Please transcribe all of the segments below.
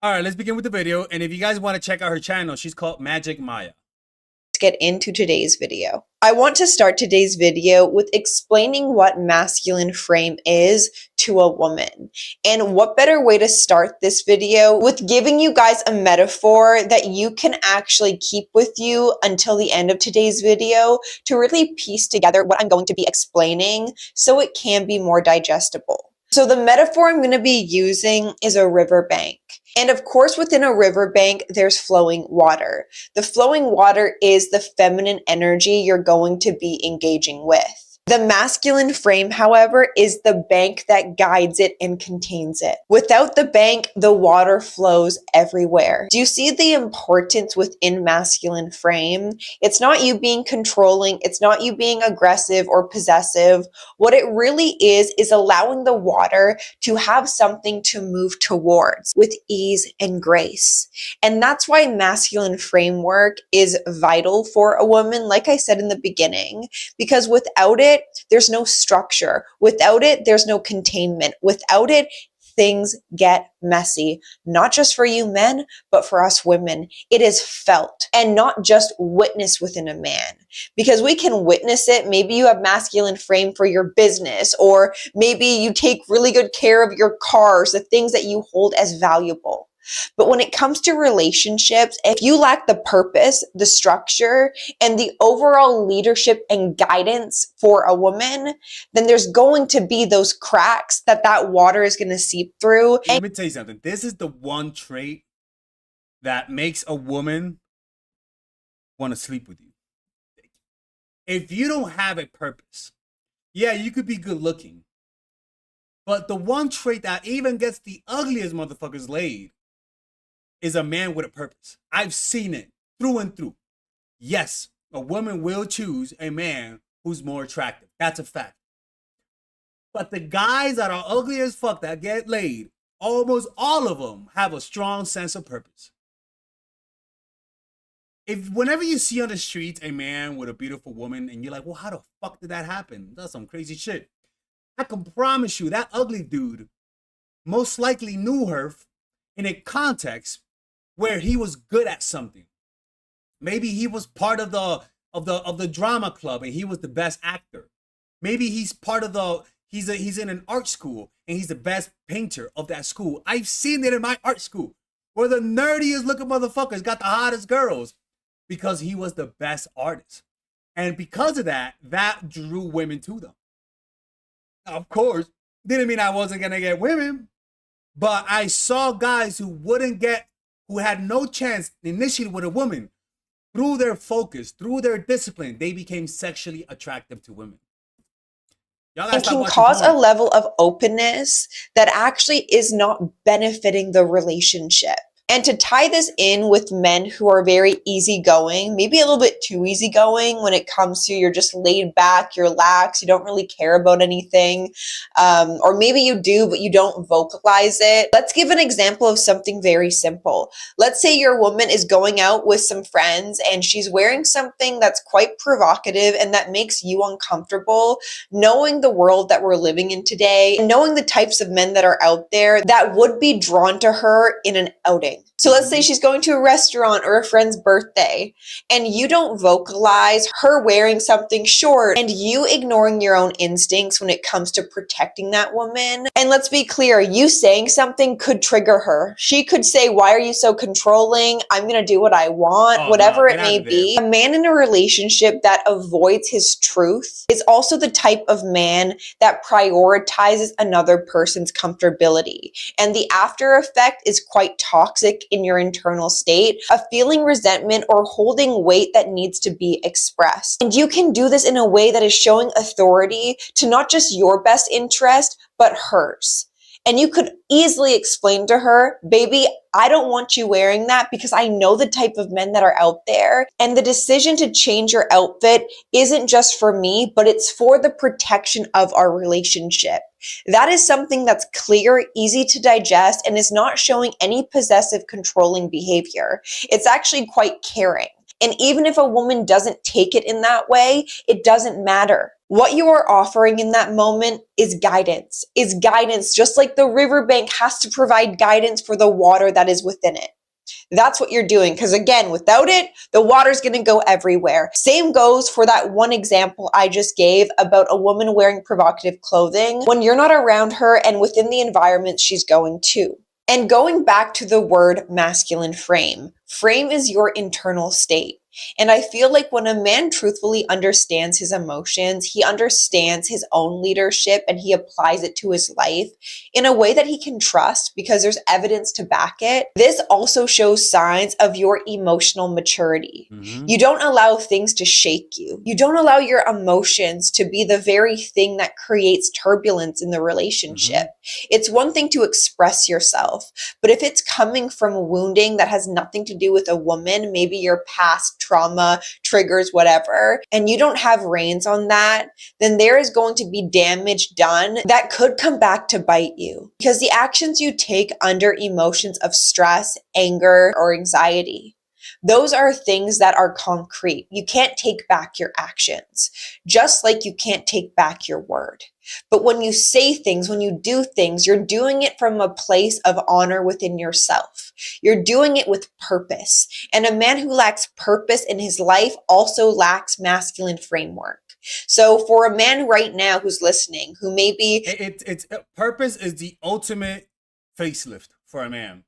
All right, let's begin with the video. And if you guys want to check out her channel, she's called Magic Maya. Get into today's video. I want to start today's video with explaining what masculine frame is to a woman. And what better way to start this video with giving you guys a metaphor that you can actually keep with you until the end of today's video to really piece together what I'm going to be explaining so it can be more digestible. So the metaphor I'm going to be using is a riverbank. And of course, within a riverbank, there's flowing water. The flowing water is the feminine energy you're going to be engaging with. The masculine frame, however, is the bank that guides it and contains it. Without the bank, the water flows everywhere. Do you see the importance within masculine frame? It's not you being controlling. It's not you being aggressive or possessive. What it really is allowing the water to have something to move towards with ease and grace. And that's why masculine framework is vital for a woman, like I said in the beginning, because without it, there's no structure. Without it, there's no containment. Without it, things get messy, not just for you men, but for us women. It is felt and not just witnessed within a man, because we can witness it. Maybe you have masculine frame for your business, or maybe you take really good care of your cars, the things that you hold as valuable. But when it comes to relationships, if you lack the purpose, the structure, and the overall leadership and guidance for a woman, then there's going to be those cracks that water is going to seep through. Let me tell you something. This is the one trait that makes a woman want to sleep with you. If you don't have a purpose, yeah, you could be good looking, but the one trait that even gets the ugliest motherfuckers laid is a man with a purpose. I've seen it through and through. Yes, a woman will choose a man who's more attractive. That's a fact. But the guys that are ugly as fuck that get laid, almost all of them have a strong sense of purpose. Whenever you see on the streets a man with a beautiful woman and you're like, well, how the fuck did that happen? That's some crazy shit. I can promise you that ugly dude most likely knew her in a context where he was good at something. Maybe he was part of the drama club and he was the best actor. Maybe he's part of he's in an art school and he's the best painter of that school. I've seen it in my art school where the nerdiest looking motherfuckers got the hottest girls because he was the best artist. And because of that, that drew women to them. Now, of course, didn't mean I wasn't gonna get women, but I saw guys who had no chance initially with a woman. Through their focus, through their discipline, they became sexually attractive to women. It can cause a level of openness that actually is not benefiting the relationship. And to tie this in with men who are very easygoing, maybe a little bit too easygoing when it comes to you're just laid back, you're lax, you don't really care about anything, or maybe you do, but you don't vocalize it. Let's give an example of something very simple. Let's say your woman is going out with some friends and she's wearing something that's quite provocative and that makes you uncomfortable, knowing the world that we're living in today, and knowing the types of men that are out there that would be drawn to her in an outing. So let's say she's going to a restaurant or a friend's birthday and you don't vocalize her wearing something short and you ignoring your own instincts when it comes to protecting that woman. And let's be clear, you saying something could trigger her. She could say, why are you so controlling? I'm going to do what I want, whatever it may be. A man in a relationship that avoids his truth is also the type of man that prioritizes another person's comfortability. And the after effect is quite toxic in your internal state of feeling resentment or holding weight that needs to be expressed. And you can do this in a way that is showing authority to not just your best interest, but hers. And you could easily explain to her, baby, I don't want you wearing that because I know the type of men that are out there. And the decision to change your outfit isn't just for me, but it's for the protection of our relationship. That is something that's clear, easy to digest, and is not showing any possessive, controlling behavior. It's actually quite caring. And even if a woman doesn't take it in that way, it doesn't matter. What you are offering in that moment is guidance, just like the riverbank has to provide guidance for the water that is within it. That's what you're doing. Because again, without it, the water's going to go everywhere. Same goes for that one example I just gave about a woman wearing provocative clothing when you're not around her and within the environment she's going to. And going back to the word masculine frame, frame is your internal state. And I feel like when a man truthfully understands his emotions, he understands his own leadership and he applies it to his life in a way that he can trust because there's evidence to back it. This also shows signs of your emotional maturity. You don't allow things to shake you. You don't allow your emotions to be the very thing that creates turbulence in the relationship. It's one thing to express yourself, but if it's coming from wounding that has nothing to do with a woman, maybe your past trauma, triggers, whatever, and you don't have reins on that, then there is going to be damage done that could come back to bite you because the actions you take under emotions of stress, anger, or anxiety, those are things that are concrete. You can't take back your actions, just like you can't take back your word. But when you say things, when you do things, you're doing it from a place of honor within yourself. You're doing it with purpose. And a man who lacks purpose in his life also lacks masculine framework. So for a man right now who's listening, who maybe it's purpose is the ultimate facelift for a man.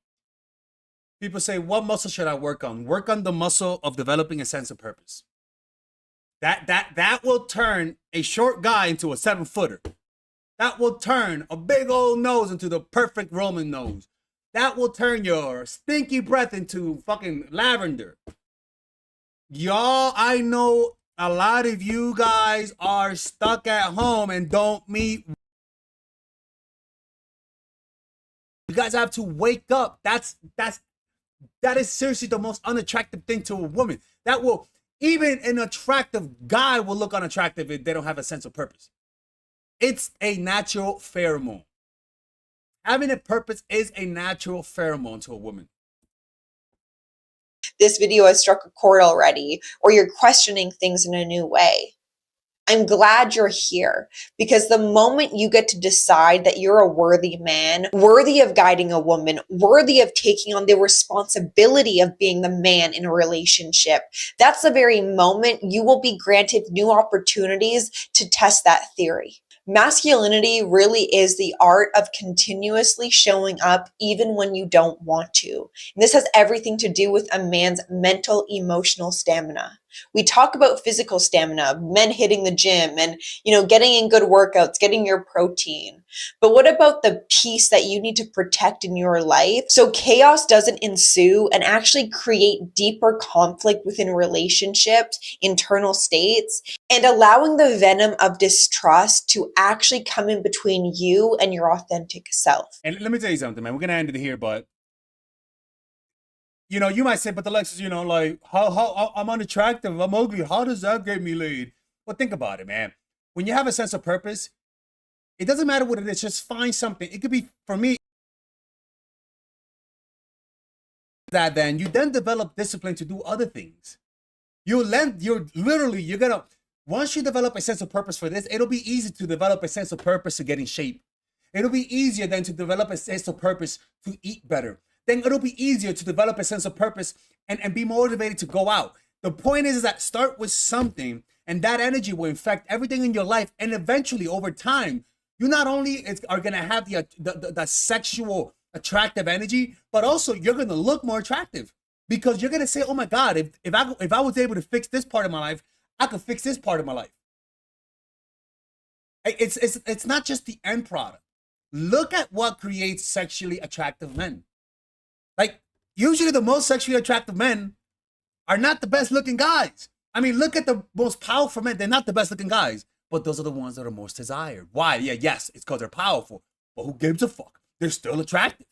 People say, what muscle should I work on? Work on the muscle of developing a sense of purpose. That will turn a short guy into a 7-footer. That will turn a big old nose into the perfect Roman nose. That will turn your stinky breath into fucking lavender. Y'all, I know a lot of you guys are stuck at home and don't meet. You guys have to wake up. That is seriously the most unattractive thing to a woman. That will, even an attractive guy will look unattractive if they don't have a sense of purpose. It's a natural pheromone. Having a purpose is a natural pheromone to a woman. This video has struck a chord already, or you're questioning things in a new way. I'm glad you're here because the moment you get to decide that you're a worthy man, worthy of guiding a woman, worthy of taking on the responsibility of being the man in a relationship, that's the very moment you will be granted new opportunities to test that theory. Masculinity really is the art of continuously showing up even when you don't want to. And this has everything to do with a man's mental, emotional stamina. We talk about physical stamina, men hitting the gym and, getting in good workouts, getting your protein. But what about the peace that you need to protect in your life so chaos doesn't ensue and actually create deeper conflict within relationships, internal states, and allowing the venom of distrust to actually come in between you and your authentic self? And let me tell you something, man. We're going to end it here, but you might say, but Alexis, how I'm unattractive, I'm ugly. How does that get me laid? Well, think about it, man. When you have a sense of purpose, it doesn't matter what it is. Just find something. It could be, for me, that then you then develop discipline to do other things. Once you develop a sense of purpose for this, it'll be easy to develop a sense of purpose to get in shape. It'll be easier than to develop a sense of purpose to eat better. Then it'll be easier to develop a sense of purpose and be motivated to go out. The point is that start with something, and that energy will infect everything in your life. And eventually, over time, you not only are going to have the sexual attractive energy, but also you're going to look more attractive because you're going to say, oh my God, if I was able to fix this part of my life, I could fix this part of my life. It's not just the end product. Look at what creates sexually attractive men. Like, usually the most sexually attractive men are not the best looking guys. I mean, look at the most powerful men. They're not the best looking guys, but those are the ones that are most desired. Why? Yeah, yes, it's because they're powerful, but who gives a fuck? They're still attractive.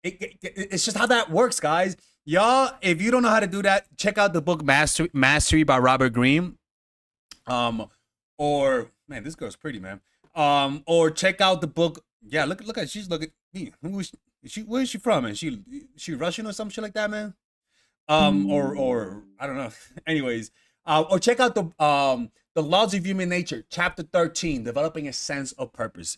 It's just how that works, guys. Y'all, if you don't know how to do that, check out the book Mastery by Robert Greene. Or, man, this girl's pretty, man. Or check out the book. Yeah, look at, she's looking at me. Where is she from? And she Russian or some shit like that, man? Or I don't know. Anyways, or check out The Laws of Human Nature, chapter 13, developing a sense of purpose.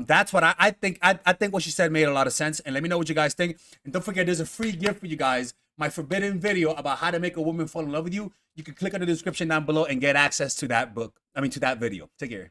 That's what I think. I think what she said made a lot of sense. And let me know what you guys think. And don't forget, there's a free gift for you guys. My forbidden video about how to make a woman fall in love with you. You can click on the description down below and get access to that book. To that video. Take care.